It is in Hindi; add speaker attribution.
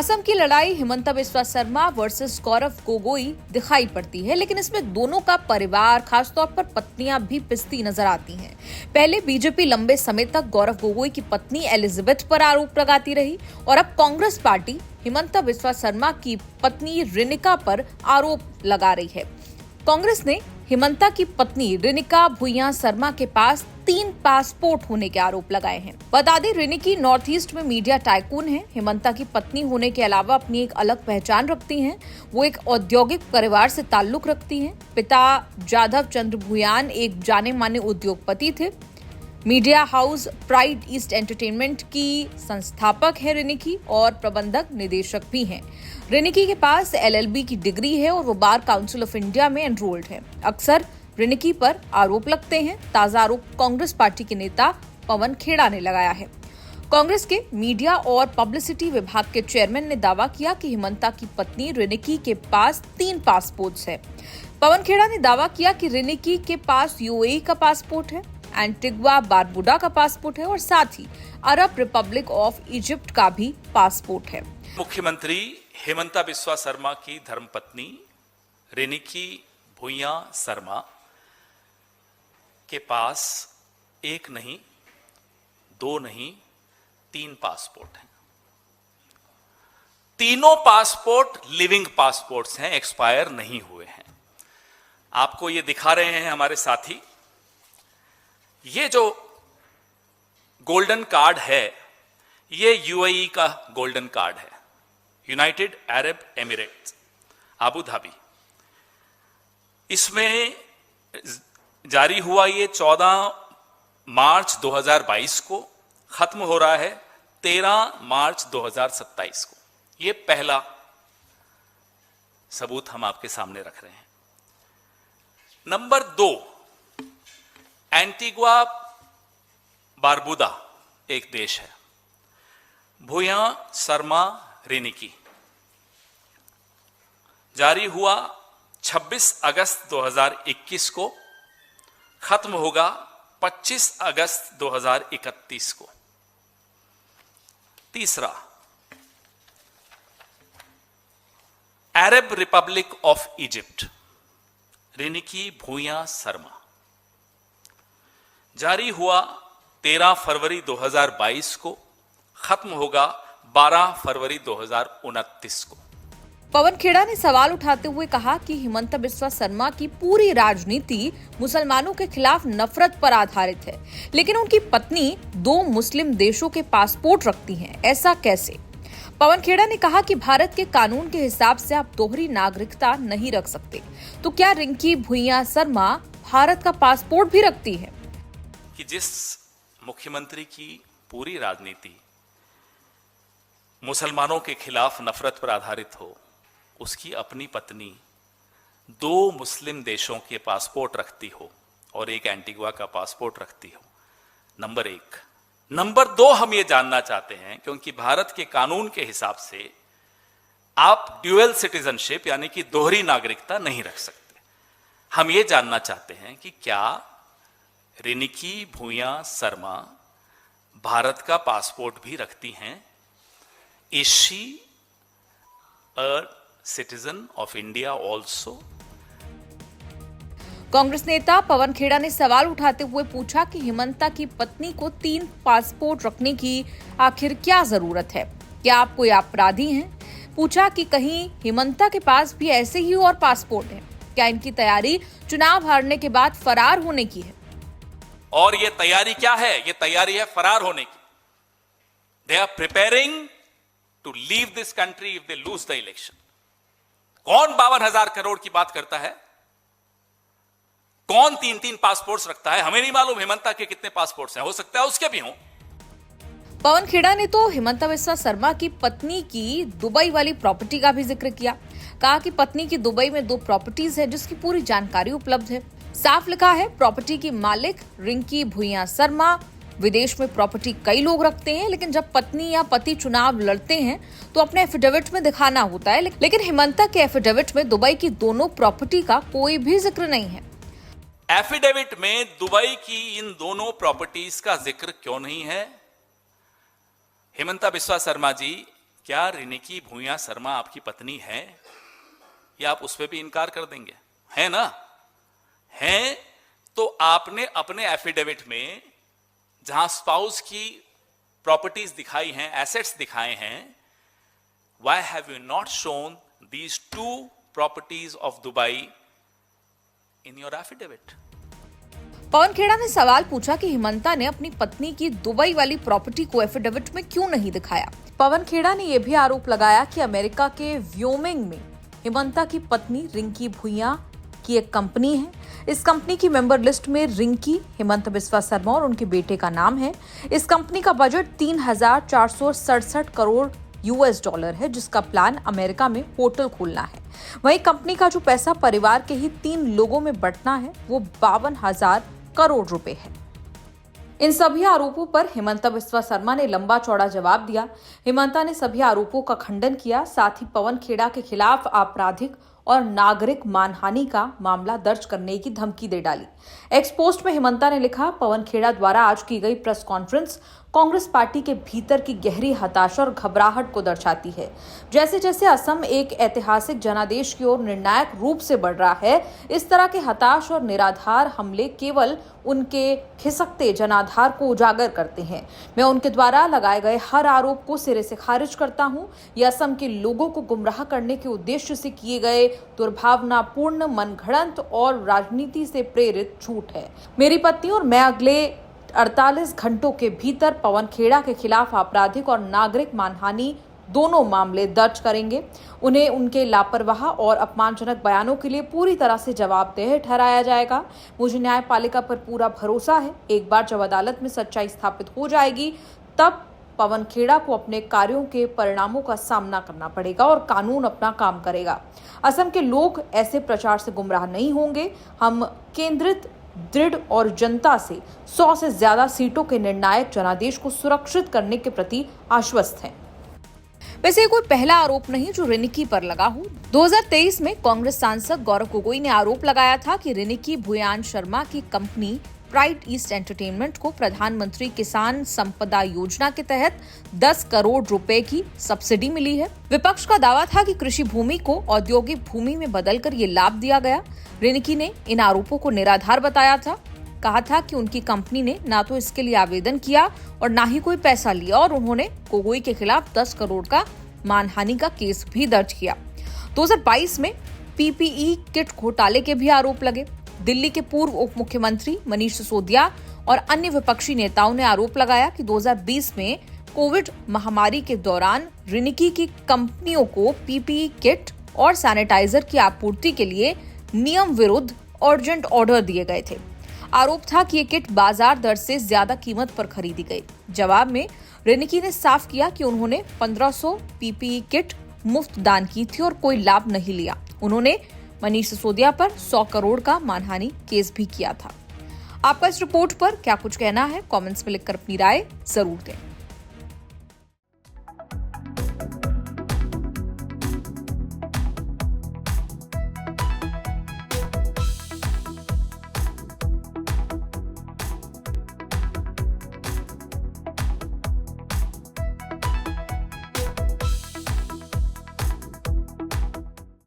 Speaker 1: असम की लड़ाई हिमंता बिस्वा शर्मा वर्सेस गौरव गोगोई दिखाई पड़ती है, लेकिन इसमें दोनों का परिवार, खासतौर पर पत्नियां भी पिसती नजर आती हैं। पहले बीजेपी लंबे समय तक गौरव गोगोई की पत्नी एलिजाबेथ पर आरोप लगाती रही और अब कांग्रेस पार्टी हिमंता बिस्वा शर्मा की पत्नी रिनिका पर आरोप लगा रही है। कांग्रेस ने हिमंता की पत्नी रिनिका भुइयां शर्मा के पास 3 पासपोर्ट होने के आरोप लगाए हैं। बता दें, रिनिकी नॉर्थ ईस्ट में मीडिया टाइकून है। हिमंता की पत्नी होने के अलावा अपनी एक अलग पहचान रखती हैं। वो एक औद्योगिक परिवार से ताल्लुक रखती हैं। पिता जाधव चंद्र भुयान एक जाने माने उद्योगपति थे। Media house pride east entertainment की संस्थापक है रिनिकी और प्रबंधक निदेशक भी हैं। रिनिकी के पास LLB की डिग्री है और वो बार काउंसिल ऑफ इंडिया में एनरोल्ड है। अक्सर रिनिकी पर आरोप लगते हैं। ताजा आरोप कांग्रेस पार्टी के नेता पवन खेड़ा ने लगाया है। कांग्रेस के मीडिया और पब्लिसिटी विभाग के चेयरमैन ने दावा किया कि हिमंता की पत्नी रिनिकी के पास 3 पासपोर्ट्स हैं। पवन खेड़ा ने दावा किया कि रिनिकी के पास UAE का पासपोर्ट है, एंटीगुआ बारबुडा का पासपोर्ट है और साथ ही अरब रिपब्लिक ऑफ इजिप्ट का भी पासपोर्ट है।
Speaker 2: मुख्यमंत्री हिमंता बिस्वा शर्मा की धर्मपत्नी रिनिकी भुइयां शर्मा के पास 1 नहीं, 2 नहीं, 3 पासपोर्ट हैं। तीनों पासपोर्ट लिविंग पासपोर्ट्स हैं, एक्सपायर नहीं हुए हैं। आपको ये दिखा रहे हैं हमारे साथी। ये जो गोल्डन कार्ड है, ये UAE का गोल्डन कार्ड है, United Arab Emirates, Abu Dhabi. इसमें जारी हुआ ये 14 मार्च 2022 को, खत्म हो रहा है 13 मार्च 2027 को। ये पहला सबूत हम आपके सामने रख रहे हैं। नंबर 2, एंटीगुआ बारबुदा एक देश है। भुइयां शर्मा रिनिकी जारी हुआ 26 अगस्त 2021 को, खत्म होगा 25 अगस्त 2031 को। तीसरा, Arab Republic of Egypt, Riniki Bhuyan Sharma जारी हुआ 13 फरवरी 2022 को, खत्म होगा 12 फरवरी 2029 को।
Speaker 1: पवन खेड़ा ने सवाल उठाते हुए कहा कि हिमंता बिस्वा शर्मा की पूरी राजनीति मुसलमानों के खिलाफ नफरत पर आधारित है, लेकिन उनकी पत्नी 2 मुस्लिम देशों के पासपोर्ट रखती हैं। ऐसा कैसे? पवन खेड़ा ने कहा कि भारत के कानून के हिसाब से आप दोहरी नागरिकता नहीं रख सकते, तो क्या रिनिकी भुइयां शर्मा भारत का पासपोर्ट भी रखती है?
Speaker 2: कि जिस मुख्यमंत्री की पूरी राजनीति मुसलमानों के खिलाफ नफरत पर आधारित हो, उसकी अपनी पत्नी 2 मुस्लिम देशों के पासपोर्ट रखती हो और एक एंटीगुआ का पासपोर्ट रखती हो। नंबर 1। नंबर 2, हम ये जानना चाहते हैं क्योंकि भारत के कानून के हिसाब से आप ड्यूअल सिटीजनशिप यानी कि दोहरी नागरिकता नहीं रख सकते। हम ये जानना चाहते हैं कि क्या रिनिकी भुइयां शर्मा भारत का पासपोर्ट भी रखती हैं? Is she a citizen of India also?
Speaker 1: Congress नेता पवन खेड़ा ने सवाल उठाते हुए पूछा कि हिमंता की पत्नी को 3 पासपोर्ट रखने की आखिर क्या जरूरत है? क्या आप कोई अपराधी हैं? पूछा कि कहीं हिमंता के पास भी ऐसे ही और पासपोर्ट हैं? क्या इनकी तैयारी चुनाव हारने के बाद फरार होने की है?
Speaker 2: और ये तैयारी क्या है? ये तैयारी है फरार होने की। They are preparing to leave this country if they lose the election. कौन 52,000 करोड़ की बात करता है? कौन 3-3 पासपोर्ट्स रखता है? हमें नहीं मालूम हिमंता के कितने पासपोर्ट्स हैं, हो सकता है उसके भी हों।
Speaker 1: पवन खेड़ा ने तो हिमंता बिस्वा शर्मा की पत्नी की दुबई वाली प्रॉपर्टी का भी जिक्र किया। कहा कि पत्नी की दुबई में 2 प्रॉपर्टीज है जिसकी पूरी जानकारी उपलब्ध है। साफ लिखा है प्रॉपर्टी की मालिक रिनिकी भुइयां शर्मा। विदेश में प्रॉपर्टी कई लोग रखते हैं, लेकिन जब पत्नी या पति चुनाव लड़ते हैं तो अपने एफिडेविट में दिखाना होता है, लेकिन हिमंता के एफिडेविट में दुबई की दोनों प्रॉपर्टी का कोई भी जिक्र नहीं है।
Speaker 2: एफिडेविट में दुबई की इन दोनों प्रॉपर्टीज का जिक्र क्यों नहीं है? हिमंता बिस्वा शर्मा जी क्या रिनिकी भूया शर्मा आपकी पत्नी है? या आप उस पर भी इनकार कर देंगे? है ना? है तो आपने अपने एफिडेविट में जहां स्पाउस की प्रॉपर्टीज दिखाई हैं, एसेट्स दिखाए हैं, why have you not shown these 2 properties of Dubai in your affidavit?
Speaker 1: Pawan Khera ने सवाल पूछा कि हिमंता ने अपनी पत्नी की दुबई वाली प्रॉपर्टी को एफिडेविट में क्यों नहीं दिखाया। पवन खेड़ा ने यह भी आरोप लगाया कि अमेरिका के व्योमिंग में हिमंता की पत्नी रिंकी भूया की एक कंपनी है। इस कंपनी की मेंबर लिस्ट में रिंकी, हिमंत बिस्वा शर्मा और उनके बेटे का नाम है। इस कंपनी का बजट 3,467 करोड़ $US है, जिसका प्लान अमेरिका में होटल खोलना है। वहीं कंपनी का जो पैसा परिवार के ही 3 लोगों में बंटना है वो 52,000 करोड़ रुपए है। इन सभी आरोपों पर हिमंता बिस्वा शर्मा ने लंबा चौड़ा जवाब दिया। हिमंता ने सभी आरोपों का खंडन किया, साथ ही पवन खेड़ा के खिलाफ आपराधिक और नागरिक मानहानि का मामला दर्ज करने की धमकी दे डाली। एक्स पोस्ट में हिमंता ने लिखा, पवन खेड़ा द्वारा आज की गई प्रेस कॉन्फ्रेंस कांग्रेस पार्टी के भीतर की गहरी हताशा और घबराहट को दर्शाती है। जैसे जैसे असम एक ऐतिहासिक जनादेश की ओर निर्णायक रूप से बढ़ रहा है, इस तरह के हताश और निराधार हमले केवल उनके खिसकते जनाधार को उजागर करते हैं। मैं उनके द्वारा लगाए गए हर आरोप को सिरे से खारिज करता हूं। यह असम के लोगों को गुमराह करने के उद्देश्य से किए गए दुर्भावनापूर्ण, मनगढ़ंत और राजनीति से प्रेरित झूठ है। मेरी पत्नी और मैं अगले 48 घंटों के भीतर पवन खेड़ा के खिलाफ आपराधिक और नागरिक मानहानि दोनों मामले दर्ज करेंगे। उन्हें उनके लापरवाह और अपमानजनक बयानों के लिए पूरी तरह से जवाबदेह ठहराया जाएगा। मुझे न्यायपालिका पर पूरा भरोसा है। एक बार जब अदालत में सच्चाई स्थापित हो जाएगी, तब पवन खेड़ा को अपने कार्यों के परिणामों का सामना करना पड़ेगा और कानून अपना काम करेगा। असम के लोग ऐसे प्रचार से गुमराह नहीं होंगे। हम केंद्रित, दृढ़ और जनता से 100 से ज्यादा सीटों के निर्णायक जनादेश को सुरक्षित करने के प्रति आश्वस्त हैं। वैसे कोई पहला आरोप नहीं जो रिनिकी पर लगा हो। 2023 में कांग्रेस सांसद गौरव गोगोई ने आरोप लगाया था कि रिनिकी भूयान शर्मा की कंपनी प्राइड ईस्ट एंटरटेनमेंट को प्रधानमंत्री किसान संपदा योजना के तहत 10 करोड़ रुपए की सब्सिडी मिली है। विपक्ष का दावा था कि कृषि भूमि को औद्योगिक भूमि में बदलकर ये लाभ दिया गया। रिनिकी ने इन आरोपों को निराधार बताया था। कहा था कि उनकी कंपनी ने ना तो इसके लिए आवेदन किया और ना ही कोई पैसा लिया, और उन्होंने गोगोई के खिलाफ 10 करोड़ का मानहानि का केस भी दर्ज किया। 2022 में पीपीई किट घोटाले के भी आरोप लगे। दिल्ली के पूर्व उप मुख्यमंत्री मनीष सिसोदिया और अन्य विपक्षी नेताओं ने आरोप लगाया कि 2020 में कोविड महामारी के दौरान रिनिकी की कंपनियों को पीपीई किट और सैनिटाइजर की आपूर्ति के लिए नियम विरुद्ध अर्जेंट ऑर्डर दिए गए थे। आरोप था कि ये किट बाजार दर से ज्यादा कीमत पर खरीदी गई। जवाब में रिनिकी ने साफ किया कि उन्होंने 1500 पीपीई किट मुफ्त दान की थी और कोई लाभ नहीं लिया। उन्होंने मनीष सिसोदिया पर 100 करोड़ का मानहानि केस भी किया था। आपका इस रिपोर्ट पर क्या कुछ कहना है? कमेंट्स में लिखकर अपनी राय जरूर दें।